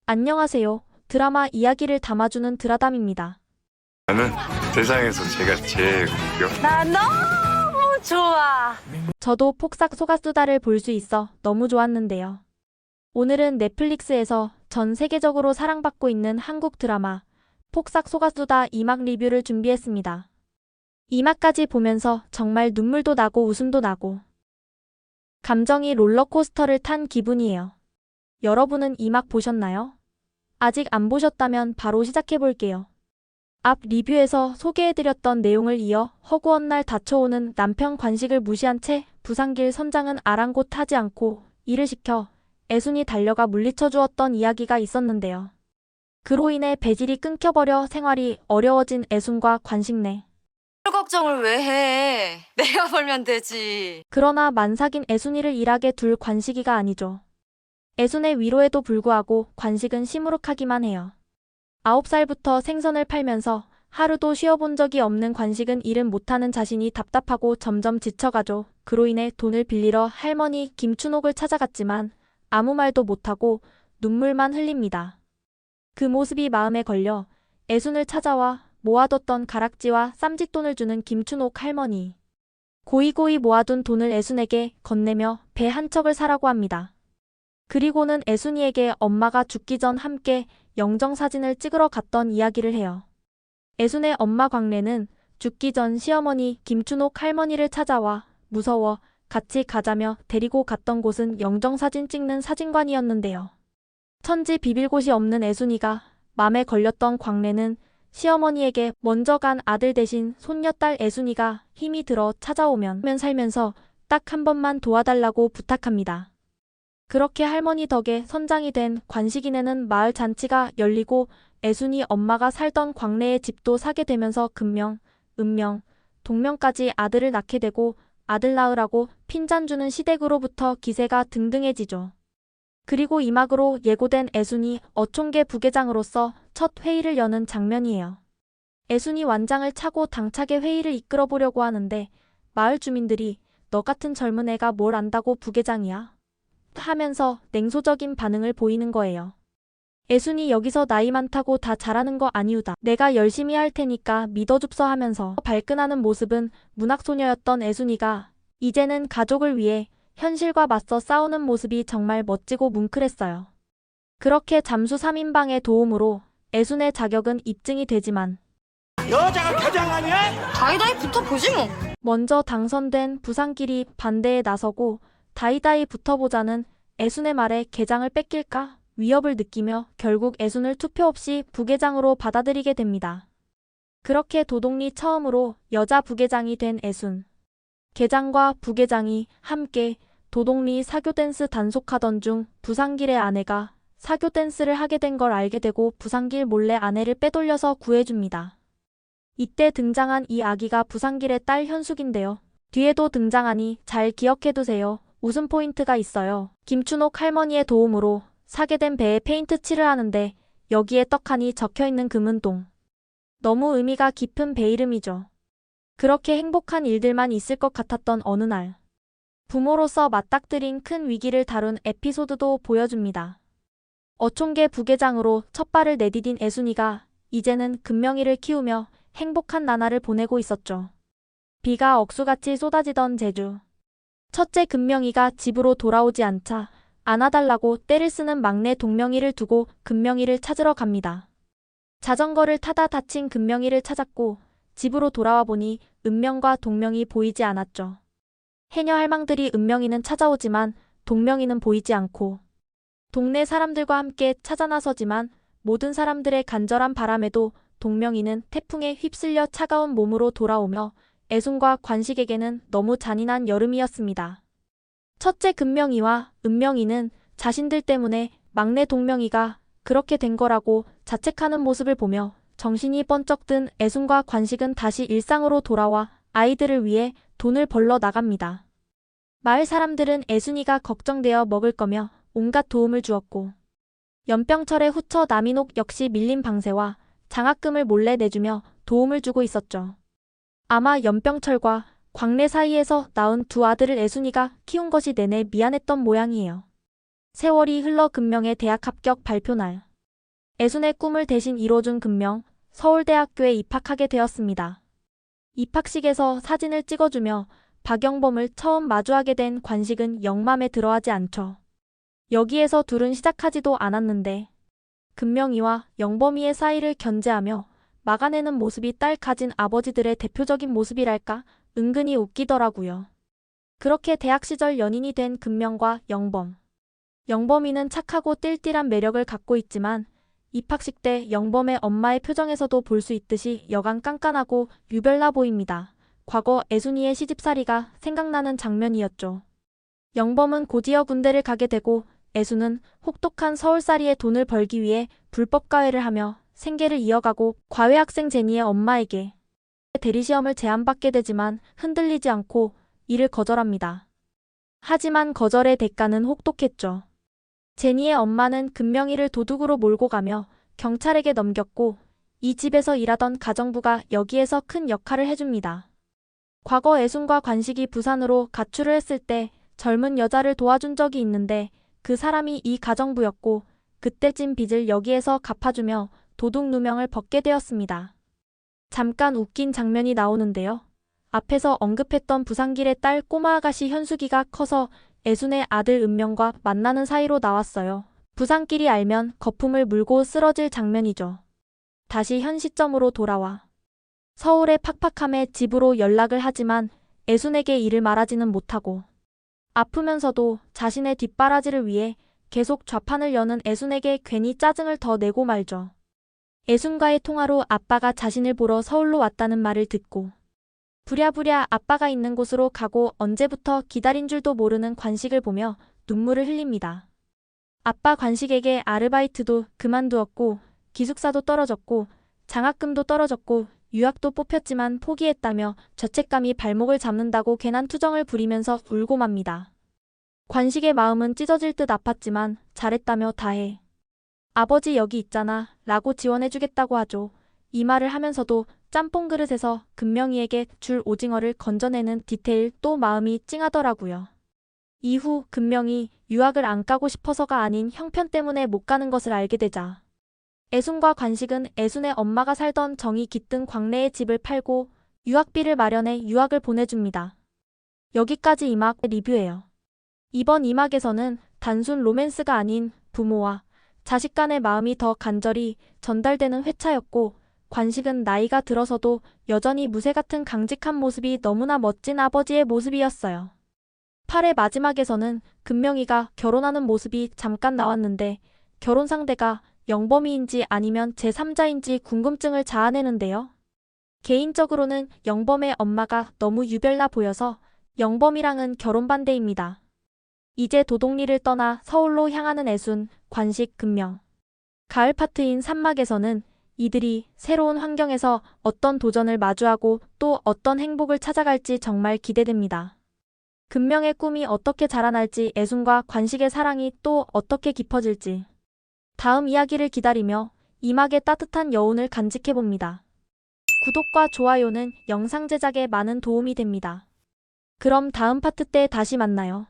안녕하세요. 드라마 이야기를 담아주는 드라담입니다. 나는 세상에서 제가 제일 웃겨. 나 너무 좋아. 저도 폭삭 속았수다를 볼 수 있어 너무 좋았는데요. 오늘은 넷플릭스에서 전 세계적으로 사랑받고 있는 한국 드라마 폭삭 속았수다 2막 리뷰를 준비했습니다. 2막까지 보면서 정말 눈물도 나고 웃음도 나고 감정이 롤러코스터를 탄 기분이에요. 여러분은 2막 보셨나요? 아직 안 보셨다면 바로 시작해볼게요. 앞 리뷰에서 소개해드렸던 내용을 이어 허구한 날 닥쳐오는 남편 관식을 무시한 채 부산길 선장은 아랑곳하지 않고 일을 시켜 애순이 달려가 물리쳐 주었던 이야기가 있었는데요. 그로 인해 배질이 끊겨버려 생활이 어려워진 애순과 관식네. 걱정을 왜 해? 내가 벌면 되지. 그러나 만삭인 애순이를 일하게 둘 관식이가 아니죠. 애순의 위로에도 불구하고 관식은 시무룩하기만 해요. 9살부터 생선을 팔면서 하루도 쉬어본 적이 없는 관식은 일은 못하는 자신이 답답하고 점점 지쳐가죠. 그로 인해 돈을 빌리러 할머니 김춘옥을 찾아갔지만 아무 말도 못하고 눈물만 흘립니다. 그 모습이 마음에 걸려 애순을 찾아와 모아뒀던 가락지와 쌈짓돈을 주는 김춘옥 할머니. 고이고이 모아둔 돈을 애순에게 건네며 배 한 척을 사라고 합니다. 그리고는 애순이에게 엄마가 죽기 전 함께 영정사진을 찍으러 갔던 이야기를 해요. 애순의 엄마 광래는 죽기 전 시어머니 김춘옥 할머니를 찾아와 무서워 같이 가자며 데리고 갔던 곳은 영정사진 찍는 사진관이었는데요. 천지 비빌 곳이 없는 애순이가 맘에 걸렸던 광래는 시어머니에게 먼저 간 아들 대신 손녀딸 애순이가 힘이 들어 찾아오면 살면서 딱 한 번만 도와달라고 부탁합니다. 그렇게 할머니 덕에 선장이 된 관식이네는 마을 잔치가 열리고 애순이 엄마가 살던 광래의 집도 사게 되면서 금명, 은명, 동명까지 아들을 낳게 되고 아들 낳으라고 핀잔 주는 시댁으로부터 기세가 등등해지죠. 그리고 이막으로 예고된 애순이 어촌계 부계장으로서 첫 회의를 여는 장면이에요. 애순이 완장을 차고 당차게 회의를 이끌어 보려고 하는데 마을 주민들이 너 같은 젊은 애가 뭘 안다고 부계장이야? 하면서 냉소적인 반응을 보이는 거예요. 애순이 여기서 나이 많다고 다 잘하는 거 아니우다. 내가 열심히 할 테니까 믿어줍서 하면서 발끈하는 모습은 문학소녀였던 애순이가 이제는 가족을 위해 현실과 맞서 싸우는 모습이 정말 멋지고 뭉클했어요. 그렇게 잠수 3인방의 도움으로 애순의 자격은 입증이 되지만 여자가 겨장하냐? 다이다이 붙어보지 뭐. 먼저 당선된 부산길이 반대에 나서고 다이다이 붙어보자는 애순의 말에 계장을 뺏길까 위협을 느끼며 결국 애순을 투표 없이 부계장으로 받아들이게 됩니다. 그렇게 도동리 처음으로 여자 부계장이 된 애순. 계장과 부계장이 함께 도동리 사교댄스 단속하던 중 부산길의 아내가 사교댄스를 하게 된 걸 알게 되고 부산길 몰래 아내를 빼돌려서 구해줍니다. 이때 등장한 이 아기가 부산길의 딸 현숙인데요. 뒤에도 등장하니 잘 기억해두세요. 웃음 포인트가 있어요. 김춘옥 할머니의 도움으로 사게 된 배에 페인트 칠을 하는데 여기에 떡하니 적혀있는 금은동. 너무 의미가 깊은 배 이름이죠. 그렇게 행복한 일들만 있을 것 같았던 어느 날 부모로서 맞닥뜨린 큰 위기를 다룬 에피소드도 보여줍니다. 어촌계 부계장으로 첫 발을 내디딘 애순이가 이제는 금명이를 키우며 행복한 나날을 보내고 있었죠. 비가 억수같이 쏟아지던 제주. 첫째 금명이가 집으로 돌아오지 않자 안아달라고 떼를 쓰는 막내 동명이를 두고 금명이를 찾으러 갑니다. 자전거를 타다 다친 금명이를 찾았고 집으로 돌아와 보니 은명과 동명이 보이지 않았죠. 해녀 할망들이 은명이는 찾아오지만 동명이는 보이지 않고 동네 사람들과 함께 찾아 나서지만 모든 사람들의 간절한 바람에도 동명이는 태풍에 휩쓸려 차가운 몸으로 돌아오며 애순과 관식에게는 너무 잔인한 여름이었습니다. 첫째 금명이와 은명이는 자신들 때문에 막내 동명이가 그렇게 된 거라고 자책하는 모습을 보며 정신이 번쩍 든 애순과 관식은 다시 일상으로 돌아와 아이들을 위해 돈을 벌러 나갑니다. 마을 사람들은 애순이가 걱정되어 먹을 거며 온갖 도움을 주었고 연병철의 후처 남인옥 역시 밀린 방세와 장학금을 몰래 내주며 도움을 주고 있었죠. 아마 연병철과 광래 사이에서 낳은 두 아들을 애순이가 키운 것이 내내 미안했던 모양이에요. 세월이 흘러 금명의 대학 합격 발표 날. 애순의 꿈을 대신 이뤄준 금명, 서울대학교에 입학하게 되었습니다. 입학식에서 사진을 찍어주며 박영범을 처음 마주하게 된 관식은 영 맘에 들어하지 않죠. 여기에서 둘은 시작하지도 않았는데 금명이와 영범이의 사이를 견제하며 막아내는 모습이 딸 가진 아버지들의 대표적인 모습이랄까 은근히 웃기더라고요. 그렇게 대학 시절 연인이 된 금명과 영범. 영범이는 착하고 띨띨한 매력을 갖고 있지만 입학식 때 영범의 엄마의 표정에서도 볼 수 있듯이 여간 깐깐하고 유별나 보입니다. 과거 애순이의 시집살이가 생각나는 장면이었죠. 영범은 곧이어 군대를 가게 되고 애순은 혹독한 서울살이의 돈을 벌기 위해 불법 과외를 하며 생계를 이어가고 과외학생 제니의 엄마에게 대리시험을 제안받게 되지만 흔들리지 않고 이를 거절합니다. 하지만 거절의 대가는 혹독했죠. 제니의 엄마는 금명이를 도둑으로 몰고 가며 경찰에게 넘겼고 이 집에서 일하던 가정부가 여기에서 큰 역할을 해줍니다. 과거 애순과 관식이 부산으로 가출을 했을 때 젊은 여자를 도와준 적이 있는데 그 사람이 이 가정부였고 그때 찐 빚을 여기에서 갚아주며 도둑 누명을 벗게 되었습니다. 잠깐 웃긴 장면이 나오는데요. 앞에서 언급했던 부산길의 딸 꼬마 아가씨 현숙이가 커서 애순의 아들 은명과 만나는 사이로 나왔어요. 부산길이 알면 거품을 물고 쓰러질 장면이죠. 다시 현 시점으로 돌아와 서울의 팍팍함에 집으로 연락을 하지만 애순에게 이를 말하지는 못하고 아프면서도 자신의 뒷바라지를 위해 계속 좌판을 여는 애순에게 괜히 짜증을 더 내고 말죠. 애순과의 통화로 아빠가 자신을 보러 서울로 왔다는 말을 듣고 부랴부랴 아빠가 있는 곳으로 가고 언제부터 기다린 줄도 모르는 관식을 보며 눈물을 흘립니다. 아빠 관식에게 아르바이트도 그만두었고 기숙사도 떨어졌고 장학금도 떨어졌고 유학도 뽑혔지만 포기했다며 죄책감이 발목을 잡는다고 괜한 투정을 부리면서 울고 맙니다. 관식의 마음은 찢어질 듯 아팠지만 잘했다며 다해. 아버지 여기 있잖아 라고 지원해주겠다고 하죠. 이 말을 하면서도 짬뽕 그릇에서 금명이에게 줄 오징어를 건져내는 디테일 또 마음이 찡하더라고요. 이후 금명이 유학을 안 가고 싶어서가 아닌 형편 때문에 못 가는 것을 알게 되자 애순과 관식은 애순의 엄마가 살던 정이 깃든 광래의 집을 팔고 유학비를 마련해 유학을 보내줍니다. 여기까지 2막 리뷰예요. 이번 2막에서는 단순 로맨스가 아닌 부모와 자식 간의 마음이 더 간절히 전달되는 회차였고 관식은 나이가 들어서도 여전히 무새 같은 강직한 모습이 너무나 멋진 아버지의 모습이었어요. 8회 마지막에서는 금명이가 결혼하는 모습이 잠깐 나왔는데 결혼 상대가 영범이인지 아니면 제3자인지 궁금증을 자아내는데요. 개인적으로는 영범의 엄마가 너무 유별나 보여서 영범이랑은 결혼 반대입니다. 이제 도독리를 떠나 서울로 향하는 애순, 관식, 금명. 가을 파트인 3막에서는 이들이 새로운 환경에서 어떤 도전을 마주하고 또 어떤 행복을 찾아갈지 정말 기대됩니다. 금명의 꿈이 어떻게 자라날지 애순과 관식의 사랑이 또 어떻게 깊어질지 다음 이야기를 기다리며 2막의 따뜻한 여운을 간직해봅니다. 구독과 좋아요는 영상 제작에 많은 도움이 됩니다. 그럼 다음 파트 때 다시 만나요.